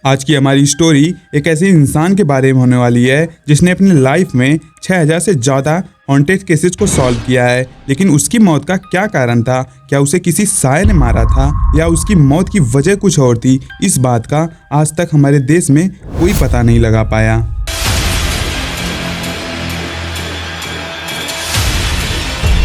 आज की हमारी स्टोरी एक ऐसे इंसान के बारे में होने वाली है जिसने अपनी लाइफ में 6000 से ज़्यादा हॉन्टेड केसेस को सॉल्व किया है। लेकिन उसकी मौत का क्या कारण था? क्या उसे किसी साये ने मारा था या उसकी मौत की वजह कुछ और थी? इस बात का आज तक हमारे देश में कोई पता नहीं लगा पाया।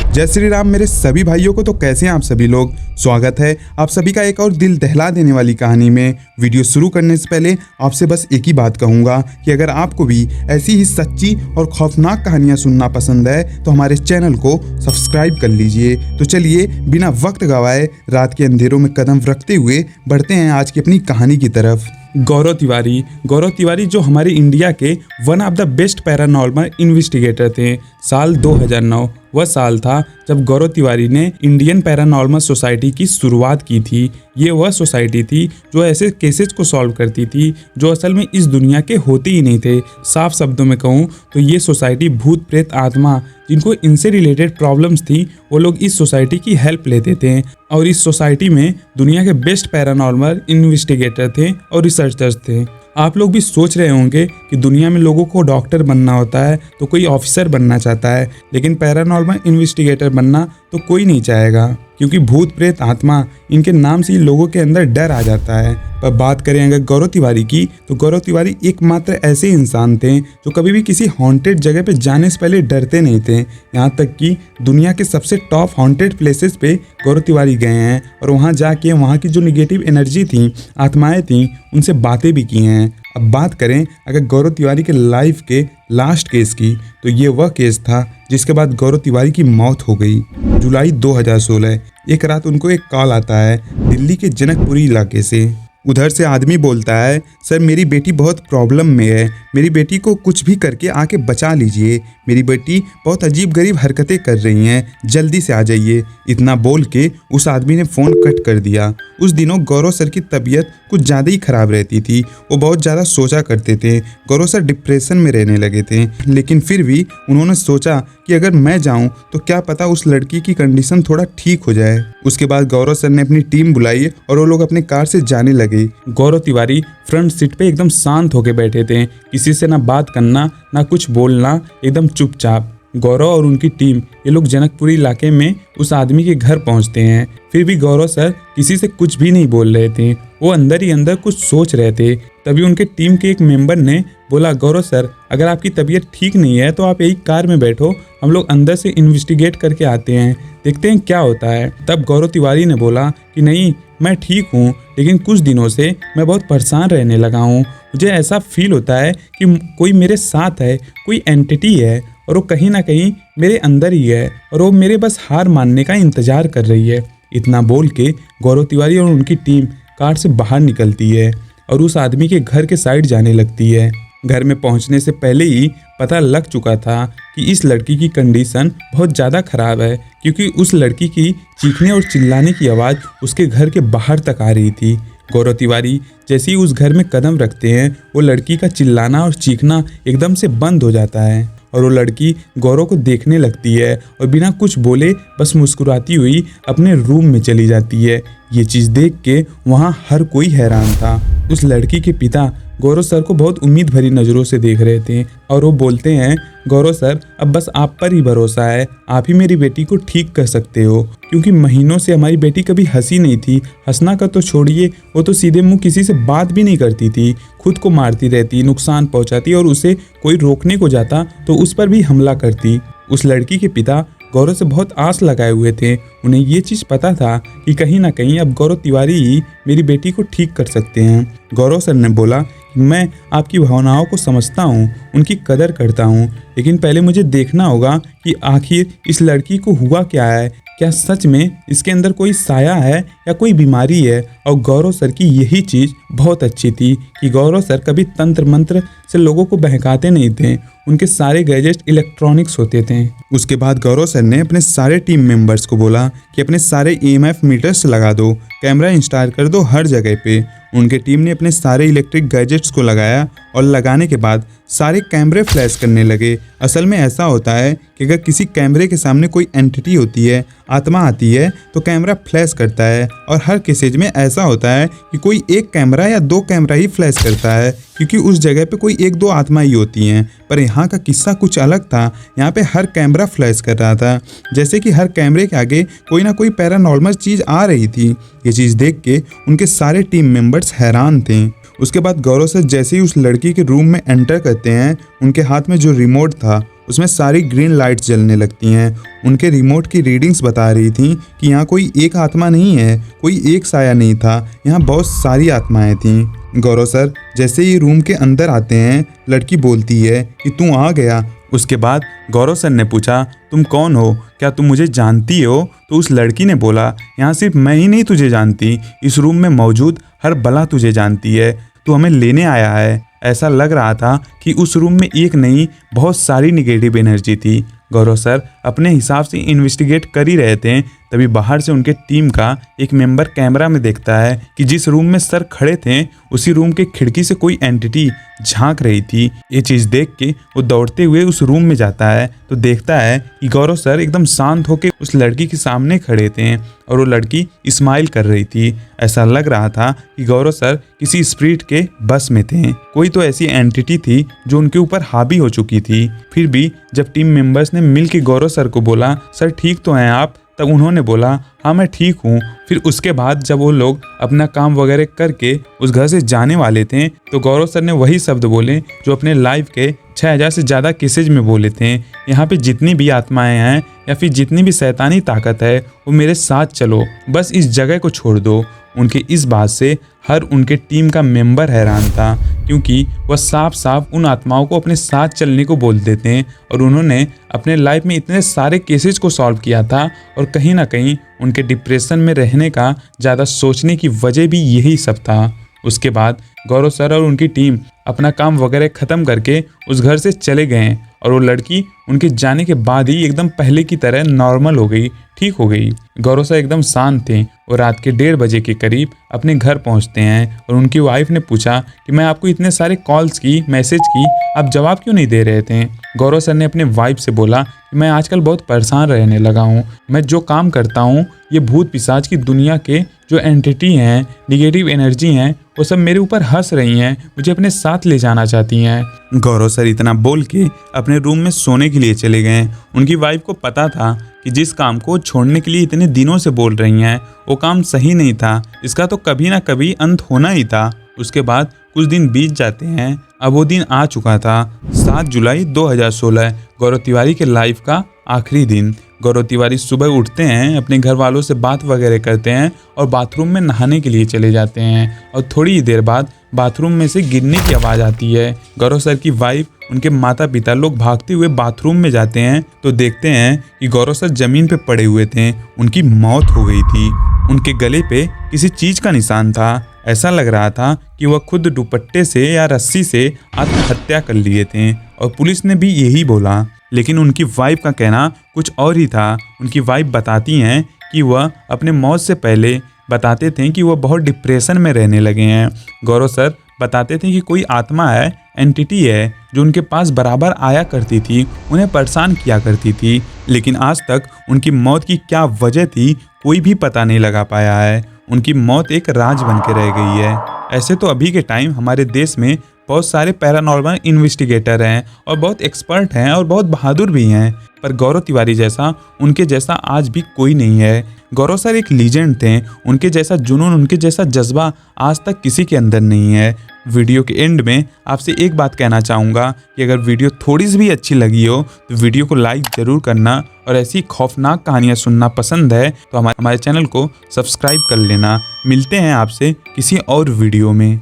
जय श्री राम मेरे सभी भाइयों को। तो कैसे हैं आप सभी लोग? स्वागत है आप सभी का एक और दिल दहला देने वाली कहानी में। वीडियो शुरू करने से पहले आपसे बस एक ही बात कहूँगा कि अगर आपको भी ऐसी ही सच्ची और खौफनाक कहानियाँ सुनना पसंद है तो हमारे चैनल को सब्सक्राइब कर लीजिए। तो चलिए बिना वक्त गवाए रात के अंधेरों में कदम रखते हुए बढ़ते हैं आज की अपनी कहानी की तरफ। गौरव तिवारी जो हमारे इंडिया के one of the best paranormal investigator थे। साल 2009 वह साल था जब गौरव तिवारी ने इंडियन पैरानॉर्मल सोसाइटी की शुरुआत की थी। ये वह सोसाइटी थी जो ऐसे केसेस को सॉल्व करती थी जो असल में इस दुनिया के होते ही नहीं थे। साफ शब्दों में कहूँ तो ये सोसाइटी भूत प्रेत आत्मा जिनको इनसे रिलेटेड प्रॉब्लम्स थी वो लोग इस सोसाइटी की हेल्प लेते थे। और इस सोसाइटी में दुनिया के बेस्ट पैरानॉर्मल इन्वेस्टिगेटर थे और रिसर्चर्स थे। आप लोग भी सोच रहे होंगे कि दुनिया में लोगों को डॉक्टर बनना होता है तो कोई ऑफिसर बनना चाहता है, लेकिन पैरानॉर्मल इन्वेस्टिगेटर बनना तो कोई नहीं चाहेगा, क्योंकि भूत प्रेत आत्मा इनके नाम से ही लोगों के अंदर डर आ जाता है। पर बात करें अगर गौरव तिवारी की तो गौरव तिवारी एकमात्र ऐसे इंसान थे जो कभी भी किसी हॉन्टेड जगह पे जाने से पहले डरते नहीं थे। यहाँ तक कि दुनिया के सबसे टॉप हॉन्टेड प्लेसेस पे गौरव तिवारी गए हैं और वहाँ जाके वहाँ की जो निगेटिव एनर्जी थी, आत्माएं थी, उनसे बातें भी की हैं। अब बात करें अगर गौरव तिवारी के लाइफ के लास्ट केस की तो ये वह केस था जिसके बाद गौरव तिवारी की मौत हो गई। जुलाई 2016 एक रात उनको एक कॉल आता है दिल्ली के जनकपुरी इलाके से। उधर से आदमी बोलता है, सर मेरी बेटी बहुत प्रॉब्लम में है, मेरी बेटी को कुछ भी करके आके बचा लीजिए, मेरी बेटी बहुत अजीब गरीब हरकतें कर रही हैं, जल्दी से आ जाइए। इतना बोल के उस आदमी ने फ़ोन कट कर दिया। उस दिनों गौरव सर की तबीयत कुछ ज़्यादा ही ख़राब रहती थी। वो बहुत ज़्यादा सोचा करते थे। गौरव सर डिप्रेशन में रहने लगे थे, लेकिन फिर भी उन्होंने सोचा कि अगर मैं जाऊं तो क्या पता उस लड़की की कंडीशन थोड़ा ठीक हो जाए। उसके बाद गौरव सर ने अपनी टीम बुलाई और वो लोग अपने कार से जाने लगे। गौरव तिवारी फ्रंट सीट पे एकदम शांत होके बैठे थे, किसी से ना बात करना ना कुछ बोलना, एकदम चुपचाप। गौरव और उनकी टीम ये लोग जनकपुरी इलाके में उस आदमी के घर पहुंचते हैं। फिर भी गौरव सर किसी से कुछ भी नहीं बोल रहे थे, वो अंदर ही अंदर कुछ सोच रहे थे। तभी उनके टीम के एक मेंबर ने बोला, गौरव सर अगर आपकी तबीयत ठीक नहीं है तो आप यही कार में बैठो, हम लोग अंदर से इन्वेस्टिगेट करके आते हैं, देखते हैं क्या होता है। तब गौरव तिवारी ने बोला कि नहीं मैं ठीक हूँ, लेकिन कुछ दिनों से मैं बहुत परेशान रहने लगा हूँ। मुझे ऐसा फील होता है कि कोई मेरे साथ है, कोई एंटिटी है और वो कहीं ना कहीं मेरे अंदर ही है और वो मेरे बस हार मानने का इंतजार कर रही है। इतना बोल के गौरव तिवारी और उनकी टीम कार से बाहर निकलती है और उस आदमी के घर के साइड जाने लगती है। घर में पहुंचने से पहले ही पता लग चुका था कि इस लड़की की कंडीशन बहुत ज़्यादा ख़राब है, क्योंकि उस लड़की की चीखने और चिल्लाने की आवाज़ उसके घर के बाहर तक आ रही थी। गौरव तिवारी जैसे ही उस घर में कदम रखते हैं वो लड़की का चिल्लाना और चीखना एकदम से बंद हो जाता है और वो लड़की गौरव को देखने लगती है और बिना कुछ बोले बस मुस्कुराती हुई अपने रूम में चली जाती है। ये चीज़ देख के वहाँ हर कोई हैरान था। उस लड़की के पिता गौरव सर को बहुत उम्मीद भरी नज़रों से देख रहे थे और वो बोलते हैं, गौरव सर अब बस आप पर ही भरोसा है, आप ही मेरी बेटी को ठीक कर सकते हो, क्योंकि महीनों से हमारी बेटी कभी हंसी नहीं थी। हंसना का तो छोड़िए, वो तो सीधे मुंह किसी से बात भी नहीं करती थी, खुद को मारती रहती, नुकसान पहुंचाती और उसे कोई रोकने को जाता तो उस पर भी हमला करती। उस लड़की के पिता गौरव से बहुत आस लगाए हुए थे। उन्हें ये चीज़ पता था कि कहीं ना कहीं अब गौरव तिवारी ही मेरी बेटी को ठीक कर सकते हैं। गौरव सर ने बोला, मैं आपकी भावनाओं को समझता हूँ, उनकी कदर करता हूँ, लेकिन पहले मुझे देखना होगा कि आखिर इस लड़की को हुआ क्या है, क्या सच में इसके अंदर कोई साया है या कोई बीमारी है। और गौरव सर की यही चीज़ बहुत अच्छी थी कि गौरव सर कभी तंत्र मंत्र से लोगों को बहकाते नहीं थे, उनके सारे गैजेट इलेक्ट्रॉनिक्स होते थे। उसके बाद गौरव सर ने अपने सारे टीम मेंबर्स को बोला कि अपने सारे EMF मीटर्स लगा दो, कैमरा इंस्टॉल कर दो हर जगह पे। उनके टीम ने अपने सारे इलेक्ट्रिक गैजेट्स को लगाया और लगाने के बाद सारे कैमरे फ्लैश करने लगे। असल में ऐसा होता है कि अगर किसी कैमरे के सामने कोई एंटिटी होती है, आत्मा आती है, तो कैमरा फ्लैश करता है। और हर केसेज में ऐसा होता है कि कोई एक कैमरा या दो कैमरा ही फ्लैश करता है, क्योंकि उस जगह पे कोई एक दो आत्मा ही होती हैं। पर यहाँ का किस्सा कुछ अलग था। यहाँ पे हर कैमरा फ्लैश कर रहा था, जैसे कि हर कैमरे के आगे कोई ना कोई पैरानॉर्मल चीज़ आ रही थी। ये चीज़ देख के उनके सारे टीम मेंबर्स हैरान थे। उसके बाद गौरव सर जैसे ही उस लड़की के रूम में एंटर करते हैं, उनके हाथ में जो रिमोट था उसमें सारी ग्रीन लाइट्स जलने लगती हैं। उनके रिमोट की रीडिंग्स बता रही थी कि यहाँ कोई एक आत्मा नहीं है, कोई एक साया नहीं था, यहाँ बहुत सारी आत्माएं थीं। गौरव सर जैसे ही रूम के अंदर आते हैं, लड़की बोलती है कि तू आ गया। उसके बाद गौरव सर ने पूछा, तुम कौन हो, क्या तुम मुझे जानती हो? तो उस लड़की ने बोला, यहाँ सिर्फ मैं ही नहीं तुझे जानती, इस रूम में मौजूद हर बला तुझे जानती है, तू हमें लेने आया है। ऐसा लग रहा था कि उस रूम में एक नहीं, बहुत सारी निगेटिव एनर्जी थी। गौरव सर अपने हिसाब से इन्वेस्टिगेट कर ही रहे थे, तभी बाहर से उनके टीम का एक मेंबर कैमरा में देखता है कि जिस रूम में सर खड़े थे उसी रूम के खिड़की से कोई एंटिटी झांक रही थी। ये चीज़ देख के वो दौड़ते हुए उस रूम में जाता है तो देखता है कि गौरव सर एकदम शांत होकर उस लड़की के सामने खड़े थे और वो लड़की स्माइल कर रही थी। ऐसा लग रहा था कि गौरव सर किसी स्पिरिट के बस में थे, कोई तो ऐसी एंटिटी थी जो उनके ऊपर हावी हो चुकी थी। फिर भी जब टीम मेंबर्स ने मिल के गौरव सर को बोला, सर ठीक तो हैं आप? तब उन्होंने बोला, हाँ मैं ठीक हूँ। फिर उसके बाद जब वो लोग अपना काम वगैरह करके उस घर से जाने वाले थे तो गौरव सर ने वही शब्द बोले जो अपने लाइफ के 6000 से ज़्यादा केसेज में बोले थे, यहाँ पे जितनी भी आत्माएं हैं या फिर जितनी भी शैतानी ताकत है वो मेरे साथ चलो, बस इस जगह को छोड़ दो। उनके इस बात से हर उनके टीम का मेंबर हैरान था, क्योंकि वह साफ साफ उन आत्माओं को अपने साथ चलने को बोल देते हैं और उन्होंने अपने लाइफ में इतने सारे केसेस को सॉल्व किया था और कहीं ना कहीं उनके डिप्रेशन में रहने का ज़्यादा सोचने की वजह भी यही सब था। उसके बाद गौरव सर और उनकी टीम अपना काम वगैरह ख़त्म करके उस घर से चले गए और वो लड़की उनके जाने के बाद ही एकदम पहले की तरह नॉर्मल हो गई, ठीक हो गई। गौरव सर एकदम शांत थे और रात के 1:30 बजे के करीब अपने घर पहुंचते हैं और उनकी वाइफ ने पूछा कि मैं आपको इतने सारे कॉल्स की, मैसेज की, आप जवाब क्यों नहीं दे रहे थे? गौरव सर ने अपने वाइफ से बोला कि मैं आजकल बहुत परेशान रहने लगा हूँ, मैं जो काम करता हूँ ये भूत पिशाच की दुनिया के जो एंटिटी हैं, निगेटिव एनर्जी हैं, वो सब मेरे ऊपर हंस रही हैं, मुझे अपने साथ ले जाना चाहती हैं। गौरव सर इतना बोल के अपने रूम में सोने के लिए चले गए। उनकी वाइफ को पता था कि जिस काम को छोड़ने के लिए इतने दिनों से बोल रही हैं वो काम सही नहीं था, इसका तो कभी ना कभी अंत होना ही था। उसके बाद कुछ दिन बीत जाते हैं। अब वो दिन आ चुका था, 7 जुलाई 2016, गौरव तिवारी के लाइफ का आखिरी दिन। गौरव तिवारी सुबह उठते हैं, अपने घर वालों से बात वगैरह करते हैं और बाथरूम में नहाने के लिए चले जाते हैं और थोड़ी ही देर बाद बाथरूम में से गिरने की आवाज़ आती है। गौरव सर की वाइफ, उनके माता पिता लोग भागते हुए बाथरूम में जाते हैं तो देखते हैं कि गौरव सर जमीन पे पड़े हुए थे, उनकी मौत हो गई थी। उनके गले पे किसी चीज़ का निशान था, ऐसा लग रहा था कि वह खुद दुपट्टे से या रस्सी से आत्महत्या कर लिए थे और पुलिस ने भी यही बोला। लेकिन उनकी वाइफ का कहना कुछ और ही था। उनकी वाइफ बताती हैं कि वह अपने मौत से पहले बताते थे कि वह बहुत डिप्रेशन में रहने लगे हैं। गौरव सर बताते थे कि कोई आत्मा है, एंटिटी है जो उनके पास बराबर आया करती थी, उन्हें परेशान किया करती थी, लेकिन आज तक उनकी मौत की क्या वजह थी कोई भी पता नहीं लगा पाया है। उनकी मौत एक राज बन के रह गई है। ऐसे तो अभी के टाइम हमारे देश में बहुत सारे पैरानॉर्मल इन्वेस्टिगेटर हैं और बहुत एक्सपर्ट हैं और बहुत बहादुर भी हैं, पर गौरव तिवारी जैसा, उनके जैसा आज भी कोई नहीं है। गौरव सर एक लीजेंड थे, उनके जैसा जुनून, उनके जैसा जज्बा आज तक किसी के अंदर नहीं है। वीडियो के एंड में आपसे एक बात कहना चाहूँगा कि अगर वीडियो थोड़ी सी भी अच्छी लगी हो तो वीडियो को लाइक ज़रूर करना और ऐसी खौफनाक कहानियाँ सुनना पसंद है तो हमारे चैनल को सब्सक्राइब कर लेना। मिलते हैं आपसे किसी और वीडियो में।